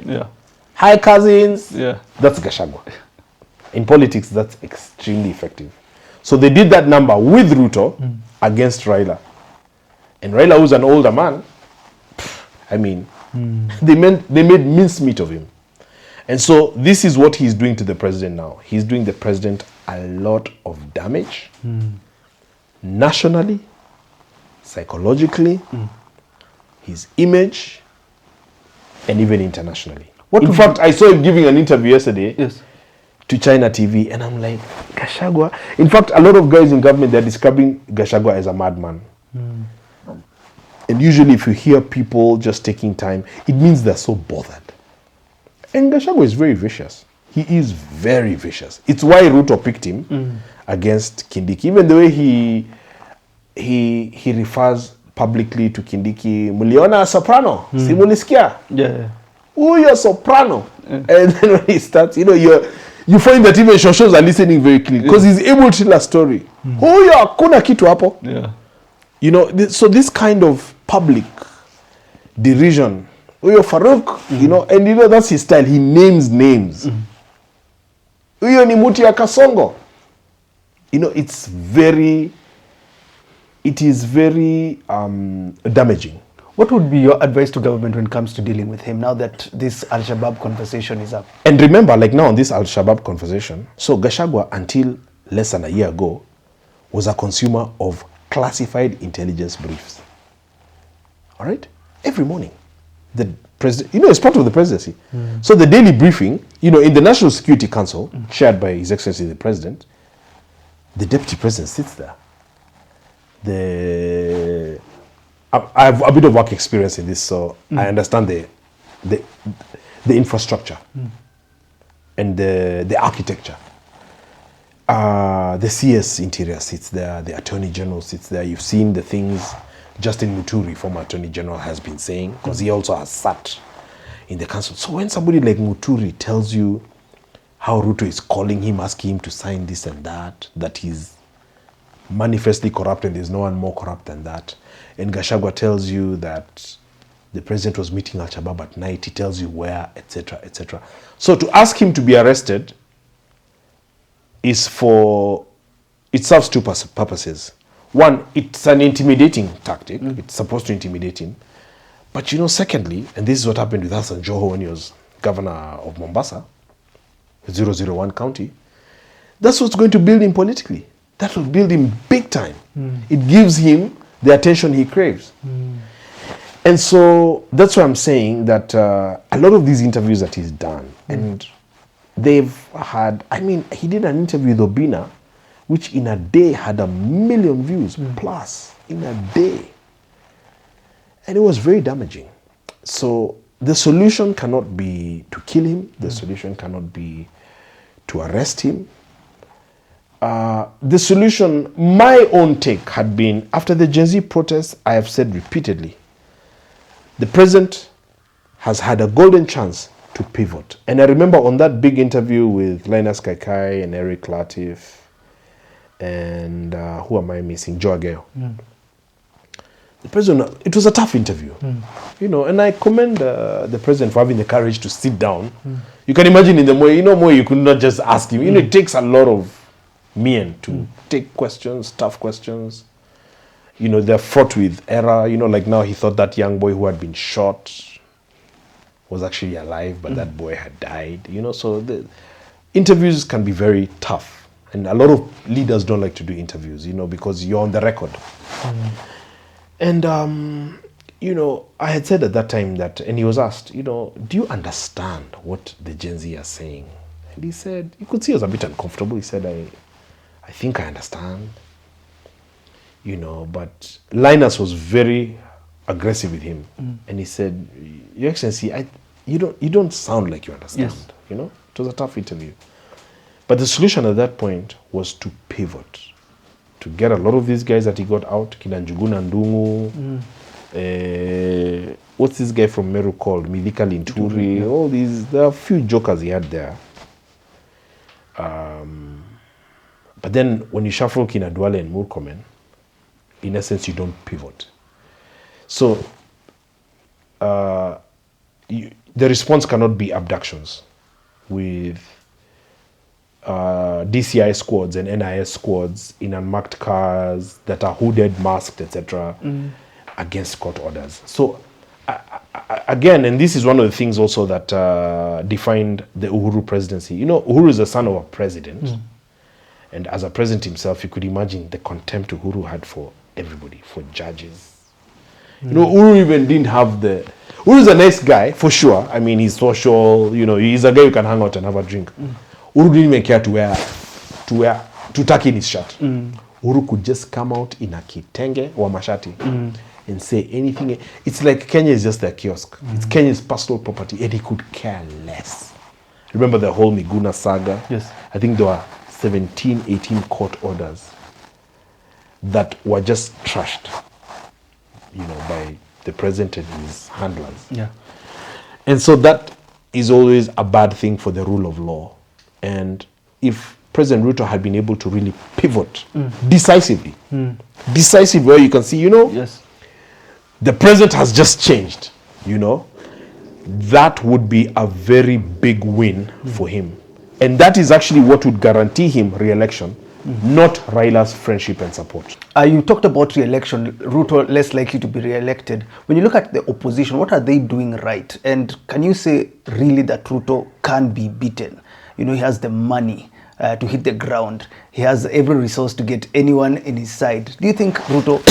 Hi cousins. That's Gachagua. In politics, that's extremely effective. So they did that number with Ruto against Raila. And Raila, who's an older man, I mean, they made mincemeat of him. And so this is what he's doing to the president now. He's doing the president a lot of damage, nationally, psychologically, his image, and even internationally. In fact, I saw him giving an interview yesterday to China TV, and I'm like, Gachagua. In fact, a lot of guys in government, they're describing Gachagua as a madman. And usually if you hear people just taking time, it means they're so bothered. And Gachagua is very vicious. He is very vicious. It's why Ruto picked him against Kindiki. Even the way he refers publicly to Kindiki, Muliona soprano, simulisikia. Yeah. You're soprano. And then when he starts, you find that even Shoshos are listening very clearly because he's able to tell a story. Kuna kitu hapo. Yeah. So this kind of public derision, Farouk, and that's his style. He names names. Huyo ni muti ya Kasongo. It is very damaging. What would be your advice to government when it comes to dealing with him now that this Al-Shabaab conversation is up? And remember, like now on this Al-Shabaab conversation, so Gachagua until less than a year ago was a consumer of classified intelligence briefs. All right? Every morning. The president, it's part of the presidency. So the daily briefing, in the National Security Council, chaired by His Excellency the President, the deputy president sits there. I have a bit of work experience in this, so I understand the infrastructure and the architecture. The CS Interior sits there, the Attorney General sits there. You've seen the things Justin Muturi, former Attorney General, has been saying, because he also has sat in the council. So when somebody like Muturi tells you how Ruto is calling him, asking him to sign this and that he's manifestly corrupt and there's no one more corrupt than that, and Gachagua tells you that the president was meeting Al-Shabaab at night, he tells you where, etc., etc. So to ask him to be arrested it serves two purposes. One, it's an intimidating tactic. It's supposed to intimidate him. But secondly, and this is what happened with Hassan Joho when he was governor of Mombasa, 001 county, that's what's going to build him politically. That will build him big time. It gives him the attention he craves. And so that's why I'm saying that a lot of these interviews that he's done, and they've had, he did an interview with Obina, which in a day had 1 million views plus in a day. And it was very damaging. So the solution cannot be to kill him. The solution cannot be to arrest him. The solution, my own take had been, after the Gen Z protests, I have said repeatedly, the president has had a golden chance to pivot. And I remember on that big interview with Linus Kaikai and Eric Latif, and who am I missing? Joe Ageo. The president, it was a tough interview, and I commend the president for having the courage to sit down. You can imagine in the Moy, you could not just ask him. It takes a lot of men to take questions, tough questions. They're fraught with error. Like now he thought that young boy who had been shot was actually alive, but that boy had died. So the interviews can be very tough. And a lot of leaders don't like to do interviews, because you're on the record. And, I had said at that time that, and he was asked, do you understand what the Gen Z are saying? And he said, you could see he was a bit uncomfortable. He said, I think I understand. But Linus was very aggressive with him. And he said, Your Excellency, you don't sound like you understand. Yes. It was a tough interview. But the solution at that point was to pivot, to get a lot of these guys that he got out, Kina Njuguna Ndungu, what's this guy from Meru called? Midhika Linturi, all these, there are a few jokers he had there. But then when you shuffle Kina Duale and Murkomen, in essence, you don't pivot. So the response cannot be abductions with DCI squads and NIS squads in unmarked cars that are hooded, masked, etc. Against court orders. So again, and this is one of the things also that defined the Uhuru presidency. Uhuru is the son of a president. And as a president himself, you could imagine the contempt Uhuru had for everybody, for judges. Uhuru even didn't have Uhuru's a nice guy, for sure. He's social, he's a guy you can hang out and have a drink. Uhuru didn't even care to tuck in his shirt. Uhuru could just come out in a kitenge or mashati and say anything. It's like Kenya is just a kiosk. It's Kenya's personal property, and he could care less. Remember the whole Miguna saga? Yes. I think there were 17, 18 court orders that were just trashed, by the president and his handlers. Yeah. And so that is always a bad thing for the rule of law. And if President Ruto had been able to really pivot decisively, decisive where you can see, Yes. the president has just changed, that would be a very big win for him. And that is actually what would guarantee him re-election, not Raila's friendship and support. You talked about re-election, Ruto less likely to be re-elected. When you look at the opposition, what are they doing right? And can you say really that Ruto can be beaten? He has the money to hit the ground. He has every resource to get anyone in his side. Do you think Ruto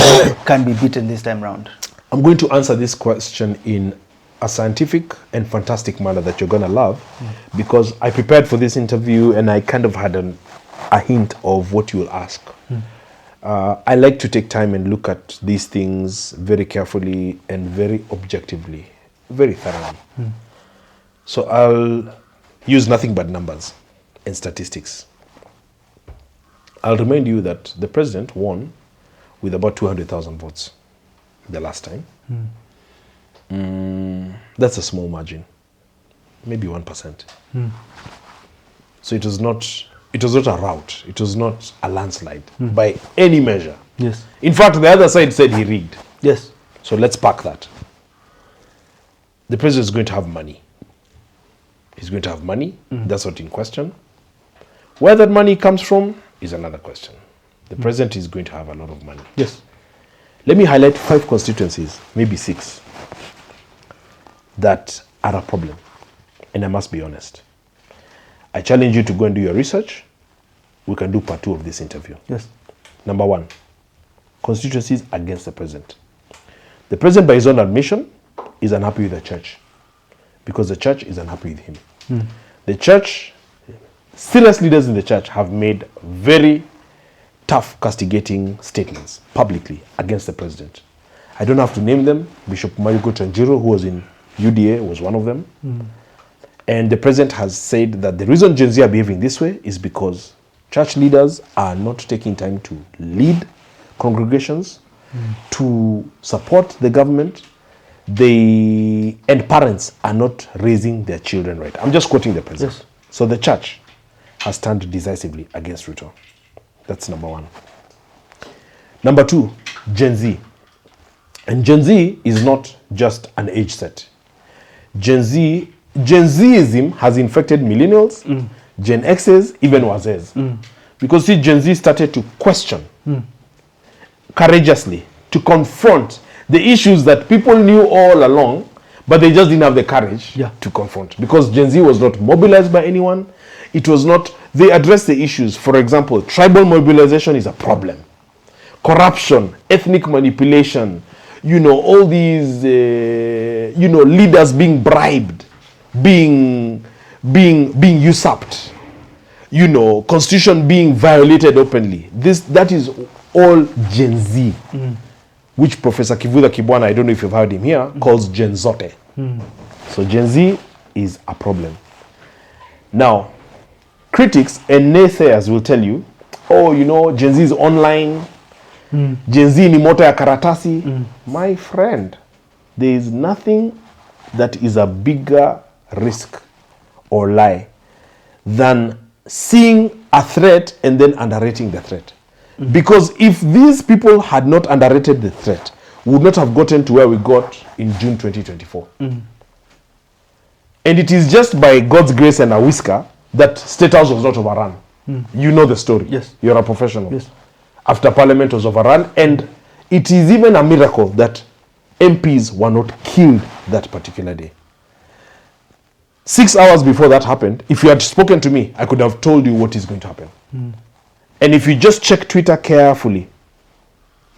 can be beaten this time round? I'm going to answer this question in a scientific and fantastic manner that you're going to love, because I prepared for this interview and I kind of had a hint of what you will ask. I like to take time and look at these things very carefully and very objectively, very thoroughly. So I'll use nothing but numbers and statistics. I'll remind you that the president won with about 200,000 votes the last time. That's a small margin, maybe 1%. So it was not a rout. It was not a landslide by any measure. Yes. In fact, the other side said he rigged. Yes. So let's park that. The president is going to have money. He's going to have money. That's not in question. Where that money comes from is another question. The president is going to have a lot of money. Yes. Let me highlight 5 constituencies, maybe 6, that are a problem. And I must be honest. I challenge you to go and do your research. We can do part 2 of this interview. Yes. Number 1, constituencies against the president. The president, by his own admission, is unhappy with the church because the church is unhappy with him. The church, serious leaders in the church have made very tough castigating statements publicly against the president. I don't have to name them. Bishop Marigo Tanjiro, who was in UDA, was one of them. And the president has said that the reason Gen Z are behaving this way is because church leaders are not taking time to lead congregations, to support the government, and parents are not raising their children right. I'm just quoting the president. Yes. So the church has turned decisively against Ruto. That's number 1. Number 2, Gen Z. And Gen Z is not just an age set. Gen Zism has infected millennials, Gen X's, even Waz's. Because see, Gen Z started to question courageously, to confront the issues that people knew all along, but they just didn't have the courage to confront. Because Gen Z was not mobilized by anyone. It was not, they addressed the issues. For example, tribal mobilization is a problem. Corruption, ethnic manipulation, all these, leaders being bribed, being usurped, constitution being violated openly. That is all Gen Z, which Professor Kivuda Kibwana, I don't know if you've heard him here, calls Gen Zote. So Gen Z is a problem. Now, critics and naysayers will tell you, Gen Z is online, Gen Z ni moto ya karatasi. My friend, there is nothing that is a bigger risk or lie than seeing a threat and then underrating the threat. Because if these people had not underrated the threat, we would not have gotten to where we got in June 2024. And it is just by God's grace and a whisker that State House was not overrun. You know the story. Yes. You're a professional. Yes. After Parliament was overrun, and it is even a miracle that MPs were not killed that particular day. 6 hours before that happened, if you had spoken to me, I could have told you what is going to happen. And if you just check Twitter carefully,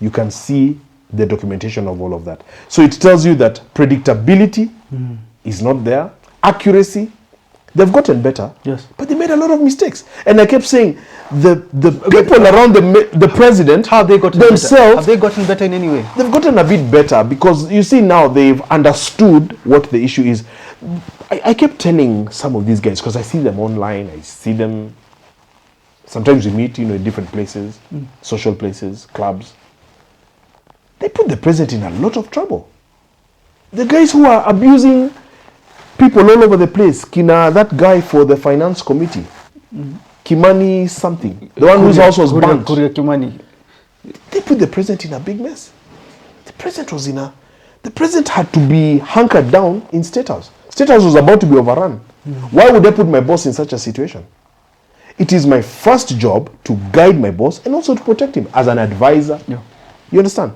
you can see the documentation of all of that. So it tells you that predictability is not there. Accuracy, they've gotten better, yes, but they made a lot of mistakes. And I kept saying, the people around the president, how have they gotten themselves, better? Have they gotten better in any way? They've gotten a bit better because you see now they've understood what the issue is. I kept telling some of these guys, because I see them online, I see them, sometimes we meet, in different places, social places, clubs. They put the president in a lot of trouble. The guys who are abusing people all over the place, that guy for the finance committee, Kimani something, the one whose house was burnt. Kimani. They put the president in a big mess. The president had to be hunkered down in State House. State House was about to be overrun. Why would I put my boss in such a situation? It is my first job to guide my boss and also to protect him as an advisor. Yeah. You understand?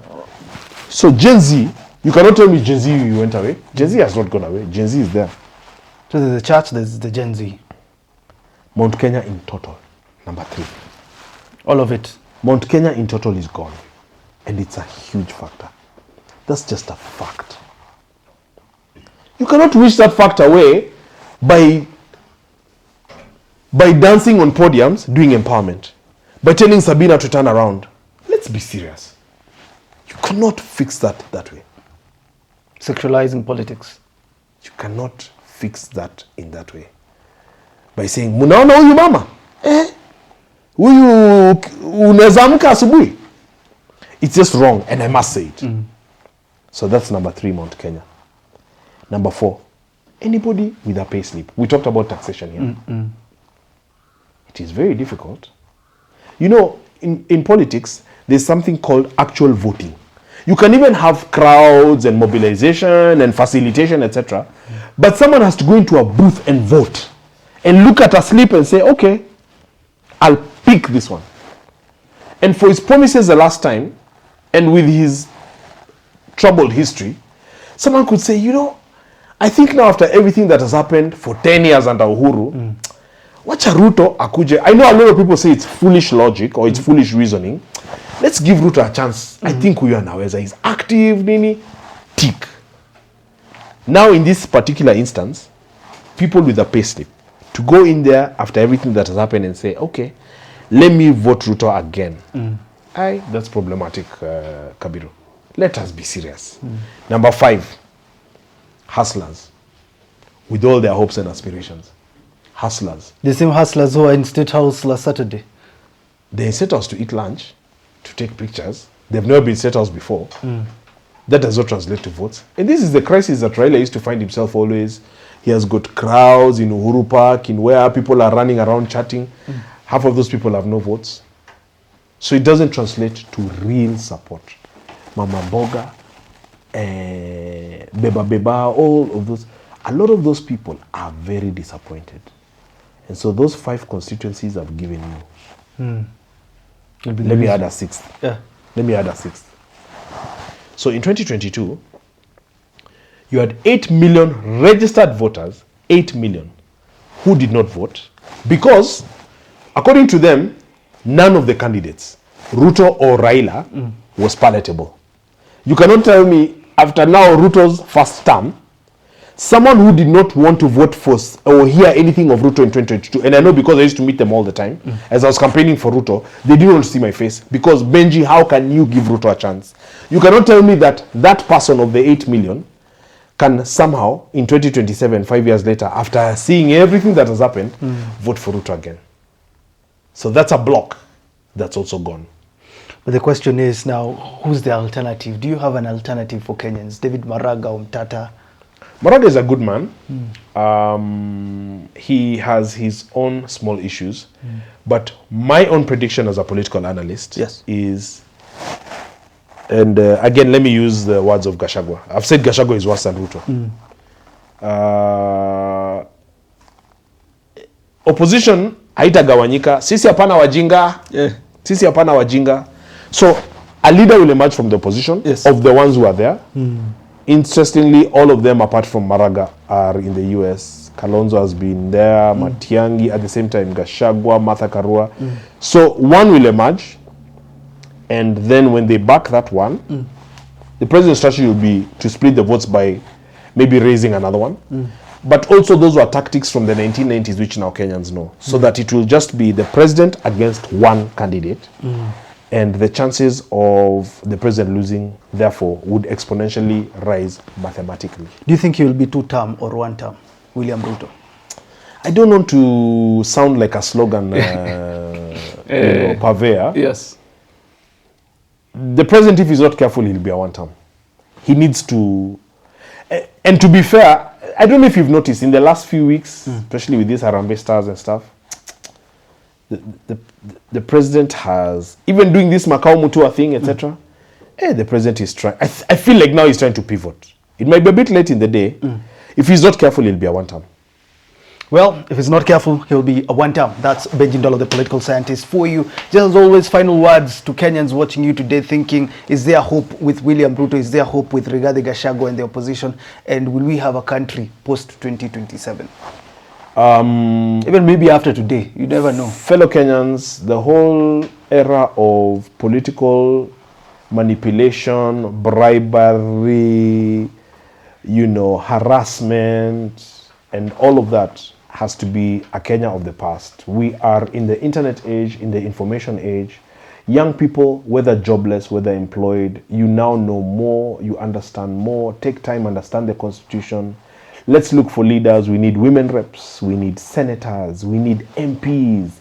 So Gen Z, you cannot tell me Gen Z went away. Gen Z has not gone away. Gen Z is there. So there's the church, there's the Gen Z. Mount Kenya in total, number 3. All of it. Mount Kenya in total is gone. And it's a huge factor. That's just a fact. You cannot wish that fact away by dancing on podiums, doing empowerment. By telling Sabina to turn around. Let's be serious. You cannot fix that way. Sexualizing politics. You cannot fix that in that way. By saying, munaona huyu mama? Huyu unaweza amka asubuhi? It's just wrong, and I must say it. So that's number 3, Mount Kenya. Number 4, anybody with a pay slip. We talked about taxation here. It is very difficult. In politics, there's something called actual voting. You can even have crowds and mobilization and facilitation, etc. But someone has to go into a booth and vote and look at a slip and say, okay, I'll pick this one. And for his promises the last time, and with his troubled history, someone could say, I think now after everything that has happened for 10 years under Uhuru, wacha Ruto akuje. I know a lot of people say it's foolish logic or it's foolish reasoning. Let's give Ruto a chance. I think huyu anaweza. He's active, nini, tick. Now in this particular instance, people with a payslip, to go in there after everything that has happened and say, okay, let me vote Ruto again. That's problematic, Kabiro. Let us be serious. Number 5, hustlers. With all their hopes and aspirations. Hustlers. The same hustlers who are in State House last Saturday. They're in State House to eat lunch, to take pictures. They've never been State House before. That does not translate to votes. And this is the crisis that Raila used to find himself always. He has got crowds in Uhuru Park, in where people are running around chatting. Half of those people have no votes. So it doesn't translate to real support. Mama Boga, Beba, all of those. A lot of those people are very disappointed. And so those 5 constituencies I've given you. Let me add a 6th. Yeah. Let me add a 6th. So in 2022, you had 8 million registered voters, 8 million, who did not vote because, according to them, none of the candidates, Ruto or Raila, was palatable. You cannot tell me, after now Ruto's first term, someone who did not want to vote for or hear anything of Ruto in 2022, and I know because I used to meet them all the time, as I was campaigning for Ruto, they didn't want to see my face. Because, Benji, how can you give Ruto a chance? You cannot tell me that that person of the 8 million can somehow, in 2027, 5 years later, after seeing everything that has happened, vote for Ruto again. So that's a block that's also gone. But the question is now, who's the alternative? Do you have an alternative for Kenyans? David Maraga or Mtata? Maraga is a good man. He has his own small issues. But my own prediction as a political analyst is, and again, let me use the words of Gachagua. I've said Gachagua is worse than Ruto. Opposition haitagawanyika. Sisi hapana wajinga. Sisi hapana wajinga. So a leader will emerge from the opposition of the ones who are there. Interestingly, all of them apart from Maraga are in the US. Kalonzo has been there, Matiangi, at the same time Gachagua, Martha Karua. So one will emerge, and then when they back that one, the president's strategy will be to split the votes by maybe raising another one. But also those were tactics from the 1990s, which now Kenyans know. So that it will just be the president against one candidate. And the chances of the president losing, therefore, would exponentially rise mathematically. Do you think he will be two-term or one-term, William Ruto? I don't want to sound like a slogan purveyor. Yes. The president, if he's not careful, he'll be a one-term. He needs to... And to be fair, I don't know if you've noticed, in the last few weeks, especially with these Harambee stars and stuff, the president has, even doing this Macau Mutua thing, etc., the president is trying. I feel like now he's trying to pivot. It might be a bit late in the day. If he's not careful, he'll be a one-term. Well, if he's not careful, he'll be a one-term. That's Benji Ndolo, the political scientist, for you. Just as always, final words to Kenyans watching you today, thinking, is there hope with William Ruto? Is there hope with Rigathi Gachagua and the opposition? And will we have a country post-2027? Even maybe after today, you never know. Fellow Kenyans, the whole era of political manipulation, bribery, harassment, and all of that has to be a Kenya of the past. We are in the internet age, in the information age. Young people, whether jobless, whether employed, you now know more, you understand more. Take time, understand the constitution. Let's look for leaders. We need women reps, we need senators, we need MPs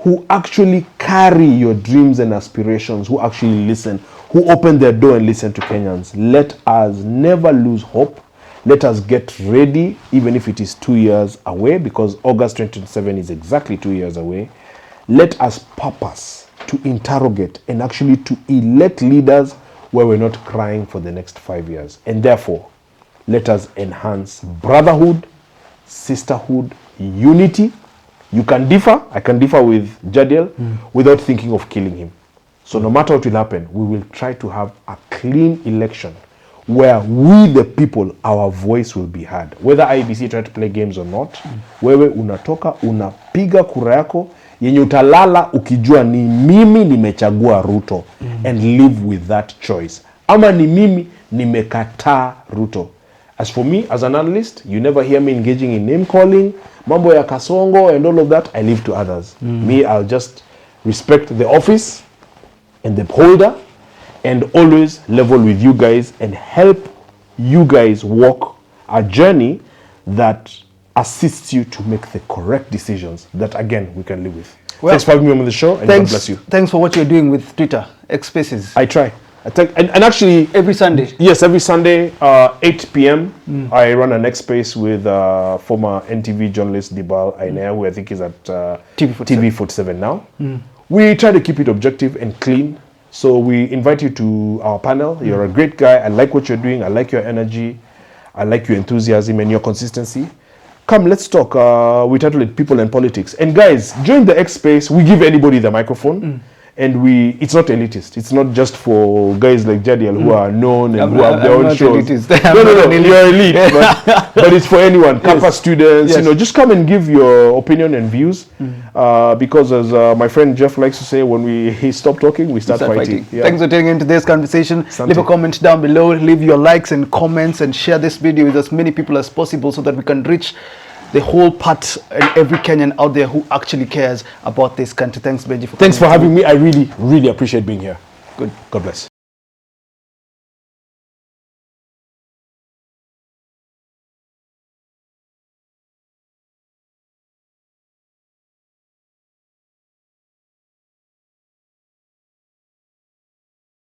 who actually carry your dreams and aspirations, who actually listen, who open their door and listen to Kenyans. Let us never lose hope. Let us get ready, even if it is 2 years away, because August 2027 is exactly 2 years away. Let us purpose to interrogate and actually to elect leaders where we're not crying for the next 5 years. And therefore, let us enhance brotherhood, sisterhood, unity. You can differ. I can differ with Jadiel without thinking of killing him. So no matter what will happen, we will try to have a clean election where we, the people, our voice will be heard. Whether IBC try to play games or not, wewe unatoka, unapiga kura yako, yenye utalala ukijua ni mimi nimechagua Ruto, and live with that choice. Ama ni mimi nimekataa Ruto. As for me, as an analyst, you never hear me engaging in name calling, mambo ya kasongo and all of that. I leave to others. Me, I'll just respect the office and the holder, and always level with you guys and help you guys walk a journey that assists you to make the correct decisions that, again, we can live with. Well, thanks for having me on the show, and God bless you. Thanks for what you're doing with Twitter, X Spaces. I try. And actually... Every Sunday? Yes, every Sunday, 8 p.m. I run an X Space with former NTV journalist Dibal Ainea, who I think is at TV47 now. We try to keep it objective and clean. So we invite you to our panel. You're a great guy. I like what you're doing. I like your energy. I like your enthusiasm and your consistency. Come, let's talk. We title it People and Politics. And guys, join the X Space. We give anybody the microphone. And it's not elitist. It's not just for guys like Jadiel who are known and who have their own shows. No, you're elite. But it's for anyone. Campus students, just come and give your opinion and views. Because as my friend Jeff likes to say, when he stop talking, we start fighting. Yeah. Thanks for tuning into this conversation. Leave a comment down below. Leave your likes and comments and share this video with as many people as possible so that we can reach the whole part and every Kenyan out there who actually cares about this country. Thanks, Benji. Thanks for having me. I really, really appreciate being here. Good. God bless.